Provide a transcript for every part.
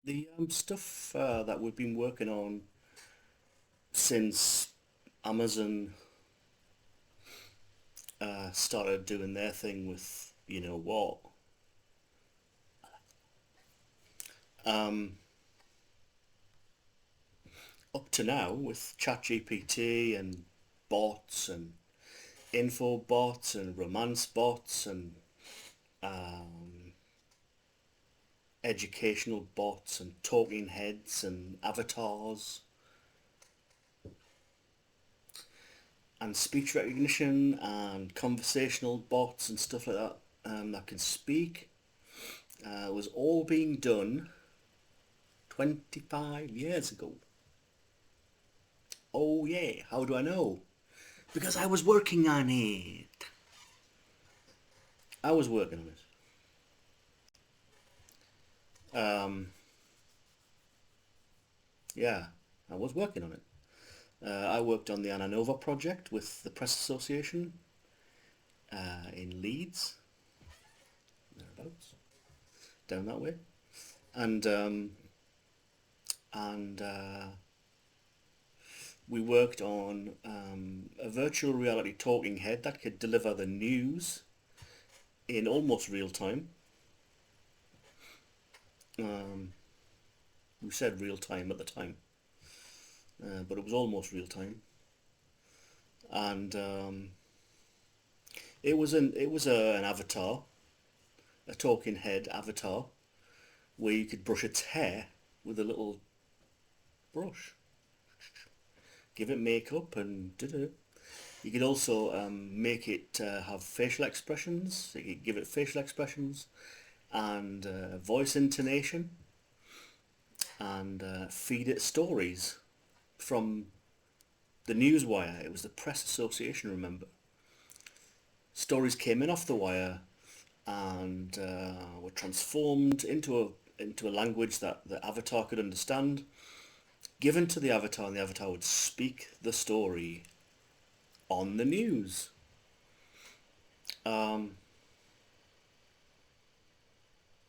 The stuff that we've been working on since Amazon started doing their thing with you know what. Um, Up to now with ChatGPT and bots and info bots and romance bots and um, educational bots and talking heads and avatars and speech recognition and conversational bots and stuff like that that can speak was all being done 25 years ago. Oh yeah, how do I know? Because I was working on it. I was working on it. Yeah, I was working on it. I worked on the Ananova project with the Press Association in Leeds, thereabouts, down that way, and and we worked on a virtual reality talking head that could deliver the news in almost real time. Um, we said real time at the time, but it was almost real time, and it was an avatar, a talking head avatar, where you could brush its hair with a little brush, give it makeup and do. You could also make it have facial expressions. You could give it facial expressions and voice intonation and feed it stories from the newswire. It was the Press Association, remember? Stories came in off the wire and were transformed into a language that the avatar could understand, given to the avatar, and the avatar would speak the story on the news. Um,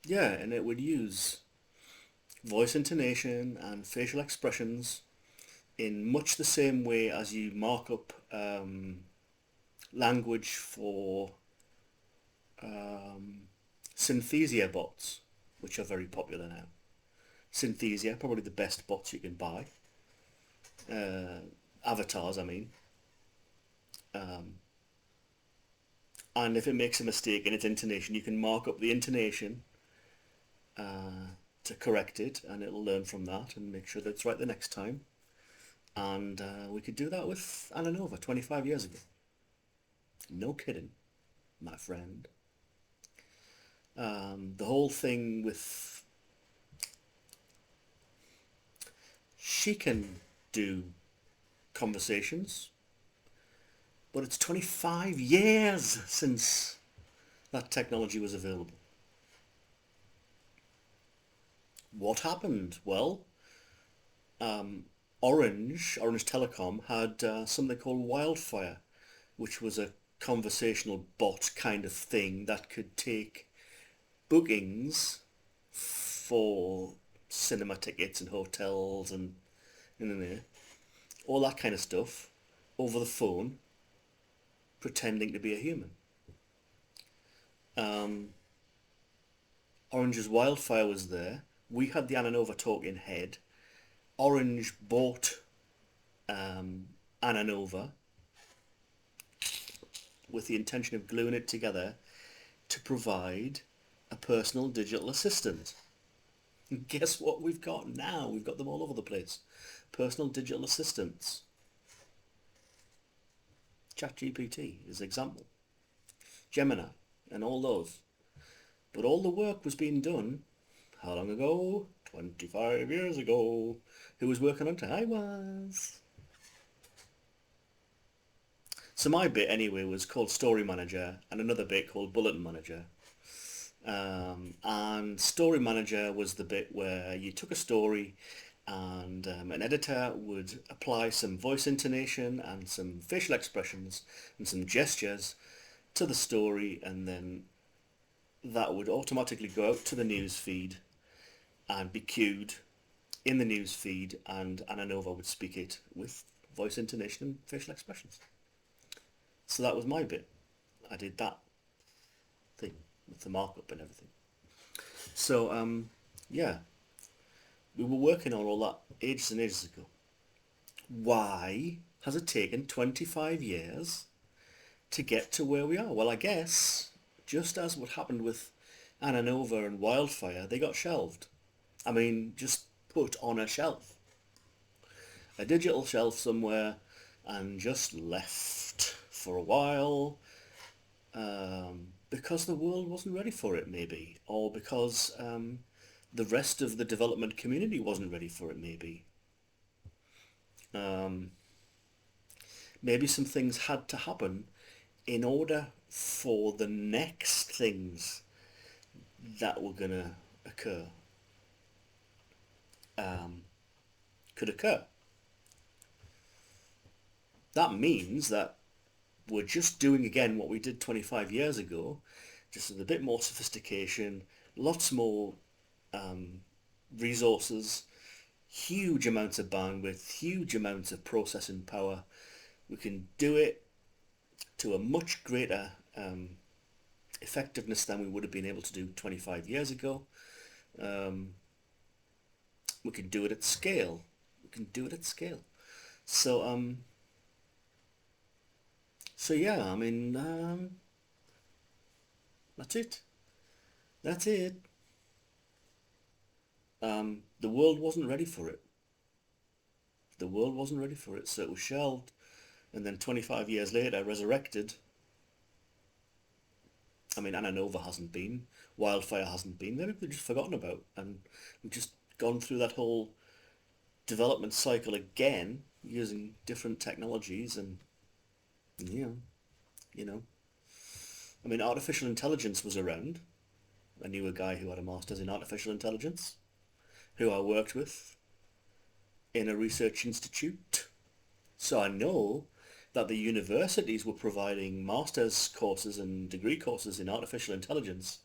yeah, and it would use voice intonation and facial expressions in much the same way as you mark up language for um, Synthesia bots, which are very popular now. Synthesia, probably the best bots you can buy. Uh, Avatars, I mean. Um, and if it makes a mistake in its intonation, you can mark up the intonation to correct it, and it'll learn from that and make sure that it's right the next time. And we could do that with Ananova 25 years ago. No kidding, my friend. The whole thing with she can do conversations, but it's 25 years since that technology was available. What happened? Well, Orange Telecom had something called Wildfire, which was a conversational bot kind of thing that could take bookings for cinema tickets and hotels and all that kind of stuff over the phone, pretending to be a human. Um, Orange's Wildfire was there. We had the Ananova talking head. Orange bought um, Ananova with the intention of gluing it together to provide a personal digital assistant. And guess what we've got now? We've got them all over the place. Personal digital assistants. ChatGPT is an example. Gemini and all those. But all the work was being done how long ago? 25 years ago. Who was working on it? I was. So my bit anyway was called Story Manager and another bit called Bulletin Manager. And Story Manager was the bit where you took a story and an editor would apply some voice intonation and some facial expressions and some gestures to the story, and then that would automatically go out to the news feed and be queued in the news feed, and AnaNova would speak it with voice intonation and facial expressions. So that was my bit. I did that thing with the markup and everything. So yeah, we were working on all that ages and ages ago. Why has it taken 25 years to get to where we are? Well, I guess just as what happened with AnaNova and Wildfire, they got shelved. I mean, just put on a shelf. A digital shelf somewhere, and just left for a while, because the world wasn't ready for it, maybe, or because the rest of the development community wasn't ready for it, maybe. Um, Maybe some things had to happen in order for the next things that were going to occur could occur. That means that we're just doing again what we did 25 years ago, just with a bit more sophistication, lots more resources, huge amounts of bandwidth, huge amounts of processing power. We can do it to a much greater effectiveness than we would have been able to do 25 years ago. We can do it at scale. We can do it at scale. So so yeah, I mean, that's it. That's it. The world wasn't ready for it. The world wasn't ready for it, so it was shelved, and then 25 years later, resurrected. I mean, AnaNova hasn't been, Wildfire hasn't been. Maybe we've just forgotten about, and we've just gone through that whole development cycle again, using different technologies, and you know, you know. I mean, artificial intelligence was around. I knew a guy who had a master's in artificial intelligence, who I worked with in a research institute. So I know that the universities were providing master's courses and degree courses in artificial intelligence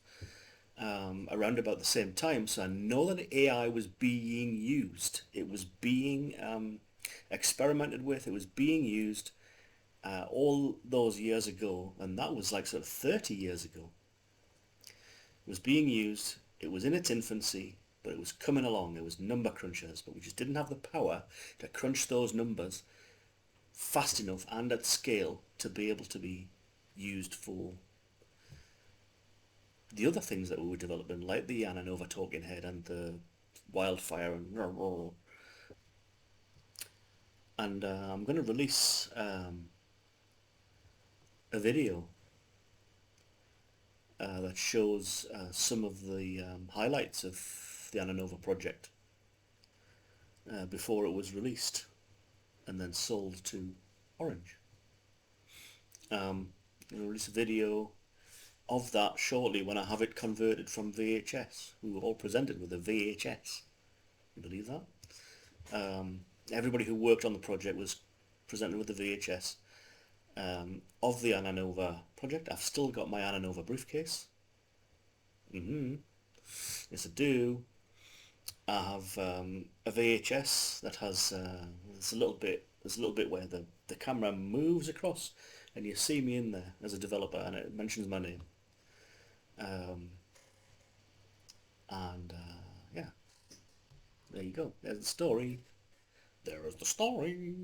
around about the same time. So I know that AI was being used. It was being experimented with. It was being used all those years ago, and that was like sort of 30 years ago. It was being used. It was in its infancy, but it was coming along. It was number crunchers, but we just didn't have the power to crunch those numbers fast enough and at scale to be able to be used for the other things that we were developing, like the AnaNova talking head and the Wildfire and I'm going to release a video that shows some of the highlights of the AnaNova project before it was released and then sold to Orange. I'm going to release a video of that shortly when I have it converted from VHS. We were all presented with a VHS. You believe that? Everybody who worked on the project was presented with a VHS of the AnaNova project. I've still got my AnaNova briefcase. Yes, I do. I have a VHS that has there's a little bit where the camera moves across, and you see me in there as a developer, and it mentions my name. And yeah, there you go. There's the story. There is the story.